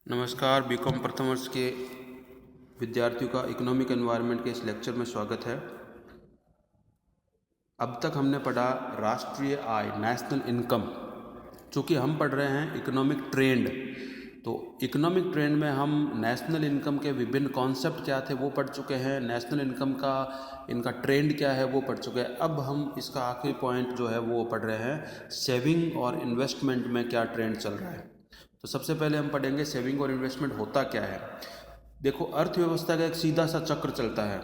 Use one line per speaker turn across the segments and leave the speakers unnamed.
नमस्कार। बीकॉम प्रथम वर्ष के विद्यार्थियों का इकोनॉमिक एनवायरनमेंट के इस लेक्चर में स्वागत है। अब तक हमने पढ़ा राष्ट्रीय आय, नेशनल इनकम। चूँकि हम पढ़ रहे हैं इकोनॉमिक ट्रेंड, तो इकोनॉमिक ट्रेंड में हम नेशनल इनकम के विभिन्न कॉन्सेप्ट क्या थे वो पढ़ चुके हैं। नेशनल इनकम का इनका ट्रेंड क्या है वो पढ़ चुके हैं। अब हम इसका आखिरी पॉइंट जो है वो पढ़ रहे हैं, सेविंग और इन्वेस्टमेंट में क्या ट्रेंड चल रहा है। तो सबसे पहले हम पढ़ेंगे सेविंग और इन्वेस्टमेंट होता क्या है। देखो, अर्थव्यवस्था का एक सीधा सा चक्र चलता है।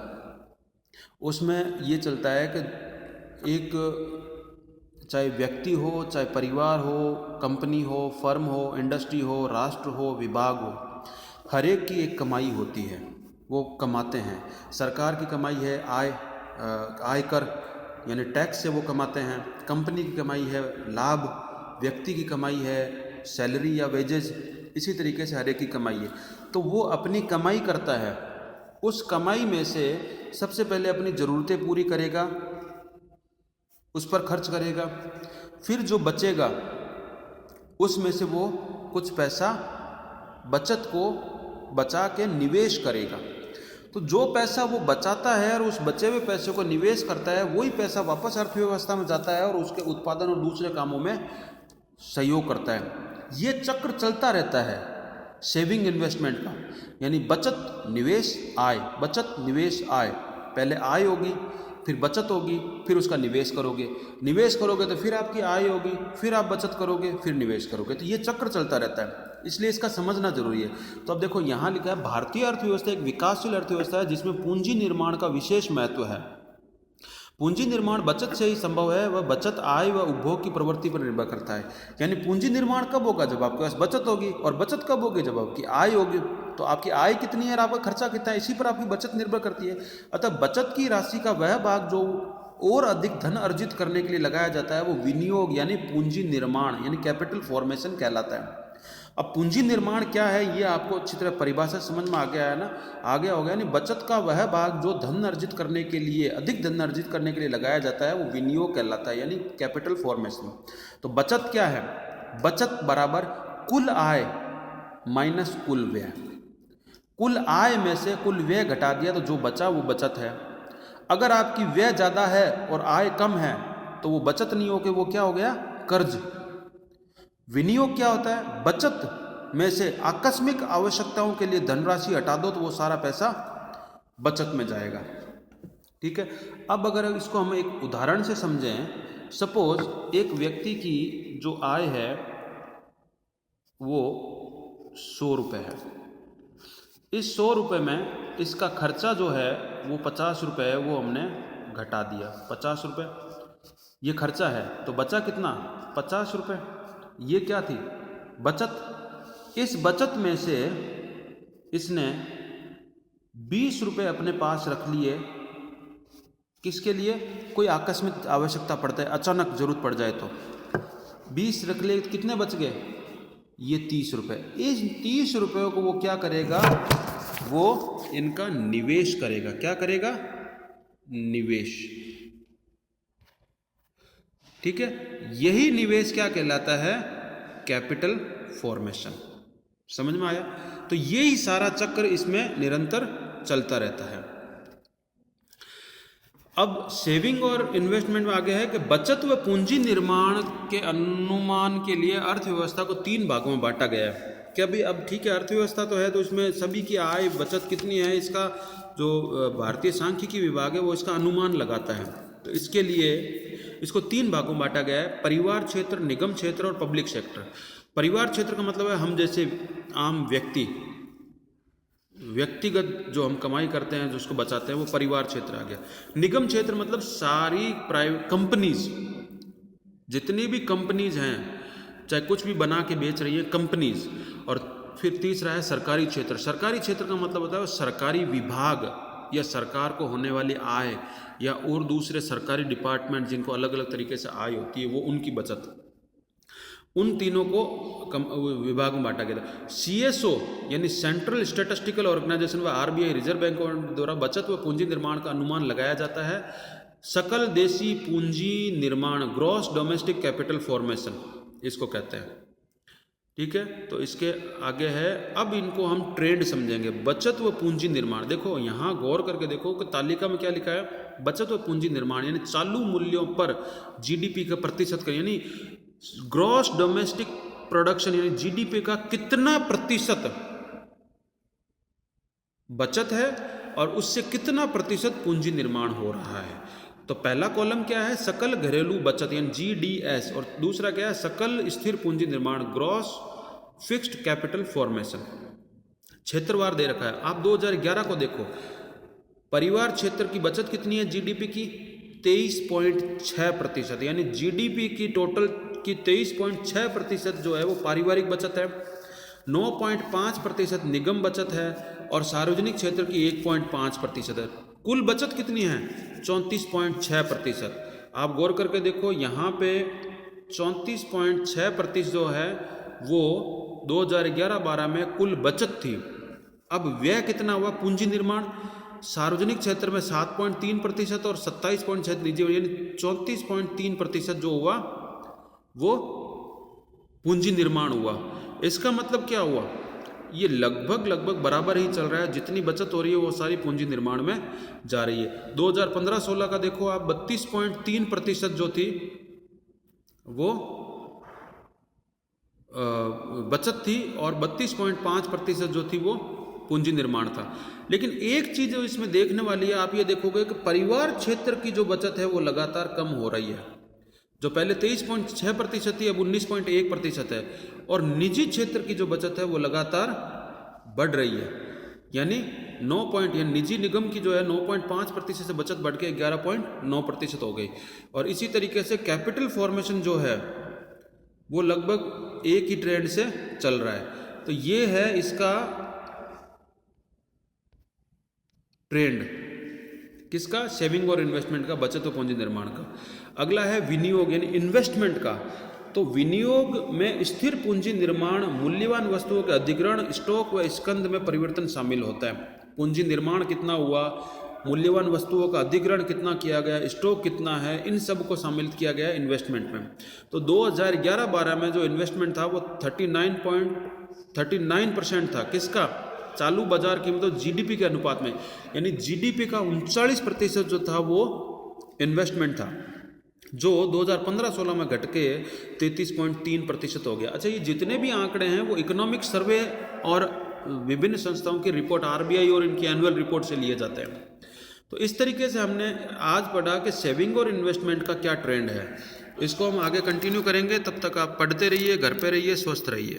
उसमें ये चलता है कि एक चाहे व्यक्ति हो, चाहे परिवार हो, कंपनी हो, फर्म हो, इंडस्ट्री हो, राष्ट्र हो, विभाग हो, हर एक की एक कमाई होती है, वो कमाते हैं। सरकार की कमाई है आयकर यानी टैक्स से वो कमाते हैं। कंपनी की कमाई है लाभ, व्यक्ति की कमाई है सैलरी या वेजेस। इसी तरीके से हर एक की कमाई है। तो वो अपनी कमाई करता है, उस कमाई में से सबसे पहले अपनी ज़रूरतें पूरी करेगा, उस पर खर्च करेगा। फिर जो बचेगा उसमें से वो कुछ पैसा बचत को बचा के निवेश करेगा। तो जो पैसा वो बचाता है और उस बचे हुए पैसे को निवेश करता है, वही पैसा वापस अर्थव्यवस्था में जाता है और उसके उत्पादन और दूसरे कामों में सहयोग करता है। ये चक्र चलता रहता है सेविंग इन्वेस्टमेंट का, यानी बचत निवेश आय, बचत निवेश आय। पहले आय होगी, फिर बचत होगी, फिर उसका निवेश करोगे। निवेश करोगे तो फिर आपकी आय होगी, फिर आप बचत करोगे, फिर निवेश करोगे। तो ये चक्र चलता रहता है, इसलिए इसका समझना जरूरी है। तो अब देखो, यहाँ लिखा है भारतीय अर्थव्यवस्था एक विकासशील अर्थव्यवस्था है जिसमें पूंजी निर्माण का विशेष महत्व है। पूंजी निर्माण बचत से ही संभव है। वह बचत आय व उपभोग की प्रवृत्ति पर निर्भर करता है। यानी पूंजी निर्माण कब होगा? जब आपके पास बचत होगी। और बचत कब होगी? जब आपकी आय होगी। तो आपकी आय कितनी है और आपका खर्चा कितना है, इसी पर आपकी बचत निर्भर करती है। अतः बचत की राशि का वह भाग जो और अधिक धन अर्जित करने के लिए लगाया जाता है, वो विनियोग यानी पूंजी निर्माण यानी कैपिटल फॉर्मेशन कहलाता है। अब पूंजी निर्माण क्या है, ये आपको अच्छी तरह परिभाषा समझ में आ गया है ना? आ गया होगा। यानी बचत का वह भाग जो धन अर्जित करने के लिए, अधिक धन अर्जित करने के लिए लगाया जाता है, वो विनियोग कहलाता है, यानी कैपिटल फॉर्मेशन। तो बचत क्या है? बचत बराबर कुल आय माइनस कुल व्यय। कुल आय में से कुल व्यय घटा दिया तो जो बचा वो बचत है। अगर आपकी व्यय ज़्यादा है और आय कम है तो वो बचत नहीं होके वो क्या हो गया? कर्ज। विनियोग क्या होता है? बचत में से आकस्मिक आवश्यकताओं के लिए धनराशि हटा दो तो वो सारा पैसा बचत में जाएगा। ठीक है। अब अगर इसको हम एक उदाहरण से समझें, सपोज एक व्यक्ति की जो आय है वो 100 रुपये है। इस 100 रुपये में इसका खर्चा जो है वो 50 रुपये है, वो हमने घटा दिया। 50 रुपये ये खर्चा है, तो बचा कितना? 50 रुपये। ये क्या थी? बचत। इस बचत में से इसने 20 रुपये अपने पास रख लिए। किसके लिए? कोई आकस्मिक आवश्यकता पड़ता है, अचानक जरूरत पड़ जाए तो 20 रख लिए। कितने बच गए? ये 30 रुपये। इस 30 रुपये को वो क्या करेगा? वो इनका निवेश करेगा। क्या करेगा? निवेश। ठीक है। यही निवेश क्या कहलाता है? Capital formation. समझ में आया? तो यही सारा चक्र इसमें निरंतर चलता रहता है। अब सेविंग और इन्वेस्टमेंट में आगे है कि बचत व पूंजी निर्माण के अनुमान के लिए अर्थव्यवस्था को 3 भागों में बांटा गया है। क्या भाई, अब ठीक है, अर्थव्यवस्था तो है, तो इसमें सभी की आय बचत कितनी है, इसका जो भारतीय सांख्यिकी विभाग है वो इसका अनुमान लगाता है। तो इसके लिए इसको 3 भागों में बांटा गया है: परिवार क्षेत्र, निगम क्षेत्र और पब्लिक सेक्टर। परिवार क्षेत्र का मतलब है हम जैसे आम व्यक्तिगत जो हम कमाई करते हैं, जो उसको बचाते हैं, वो परिवार क्षेत्र आ गया। निगम क्षेत्र मतलब सारी प्राइवेट कंपनीज, जितनी भी कंपनीज हैं, चाहे कुछ भी बना के बेच रही है कंपनीज। और फिर तीसरा है सरकारी क्षेत्र। सरकारी क्षेत्र का मतलब होता है सरकारी विभाग या सरकार को होने वाली आय या और दूसरे सरकारी डिपार्टमेंट जिनको अलग अलग तरीके से आय होती है, वो उनकी बचत। उन तीनों को विभाग में बांटा गया था। CSO यानी सेंट्रल स्टैटिस्टिकल ऑर्गेनाइजेशन व RBI रिजर्व बैंक द्वारा बचत व पूंजी निर्माण का अनुमान लगाया जाता है। सकल देशी पूंजी निर्माण, ग्रॉस डोमेस्टिक कैपिटल फॉर्मेशन इसको कहते हैं। ठीक है। तो इसके आगे है, अब इनको हम ट्रेंड समझेंगे। बचत व पूंजी निर्माण, देखो यहाँ गौर करके देखो कि तालिका में क्या लिखा है, बचत व पूंजी निर्माण यानी चालू मूल्यों पर जीडीपी का प्रतिशत का, यानी ग्रॉस डोमेस्टिक प्रोडक्शन यानी जीडीपी का कितना प्रतिशत बचत है और उससे कितना प्रतिशत पूंजी निर्माण हो रहा है। तो पहला कॉलम क्या है, सकल घरेलू बचत यानी जीडीएस, और दूसरा क्या है, सकल स्थिर पूंजी निर्माण ग्रॉस फिक्स्ड कैपिटल फॉर्मेशन। क्षेत्रवार दे रखा है। आप 2011 को देखो, परिवार क्षेत्र की बचत कितनी है जीडीपी की, 23.6%, यानी जीडीपी की टोटल की 23.6% जो है वो पारिवारिक बचत है, 9.5% निगम बचत है और सार्वजनिक क्षेत्र की 1.5% है। कुल बचत कितनी है, 34.6%। आप गौर करके देखो यहाँ पे 34.6% जो है वो 2011-12 में कुल बचत थी। अब व्यय कितना हुआ, पूंजी निर्माण सार्वजनिक क्षेत्र में 7.3% और 27.6 निजी, यानी 34.3% जो हुआ वो पूंजी निर्माण हुआ। इसका मतलब क्या हुआ, ये लगभग बराबर ही चल रहा है, जितनी बचत हो रही है वो सारी पूंजी निर्माण में जा रही है। 2015-16 का देखो आप, 32.3% जो थी वो बचत थी और 32.5% जो थी वो पूंजी निर्माण था। लेकिन एक चीज़ जो इसमें देखने वाली है, आप ये देखोगे कि परिवार क्षेत्र की जो बचत है वो लगातार कम हो रही है। जो पहले 23.6% थी अब 19.1% है, और निजी क्षेत्र की जो बचत है वो लगातार बढ़ रही है, यानी यानी निजी निगम की जो है 9.5% से बचत बढ़ के 11.9% हो गई। और इसी तरीके से कैपिटल फॉर्मेशन जो है वो लगभग एक ही ट्रेंड से चल रहा है। तो ये है इसका ट्रेंड, किसका, सेविंग और इन्वेस्टमेंट का, बचत और पूंजी निर्माण का। अगला है विनियोग यानी इन्वेस्टमेंट का। तो विनियोग में स्थिर पूंजी निर्माण, मूल्यवान वस्तुओं के अधिग्रहण, स्टॉक व स्कंद में परिवर्तन शामिल होता है। पूंजी निर्माण कितना हुआ, मूल्यवान वस्तुओं का अधिग्रहण कितना किया गया, स्टॉक कितना है, इन सब को शामिल किया गया इन्वेस्टमेंट में। तो 2011-12 में जो इन्वेस्टमेंट था वो 39% था, किसका, चालू बाजार की, मतलब जीडीपी के अनुपात में, यानी जीडीपी का 39% जो था वो इन्वेस्टमेंट था, जो 2015-16 में घट के 33.3% हो गया। अच्छा, ये जितने भी आंकड़े हैं वो इकोनॉमिक सर्वे और विभिन्न संस्थाओं की रिपोर्ट, आरबीआई और इनकी एनुअल रिपोर्ट से लिए जाते हैं। तो इस तरीके से हमने आज पढ़ा कि सेविंग और इन्वेस्टमेंट का क्या ट्रेंड है। इसको हम आगे कंटिन्यू करेंगे, तब तक आप पढ़ते रहिए, घर पे रहिए, स्वस्थ रहिए।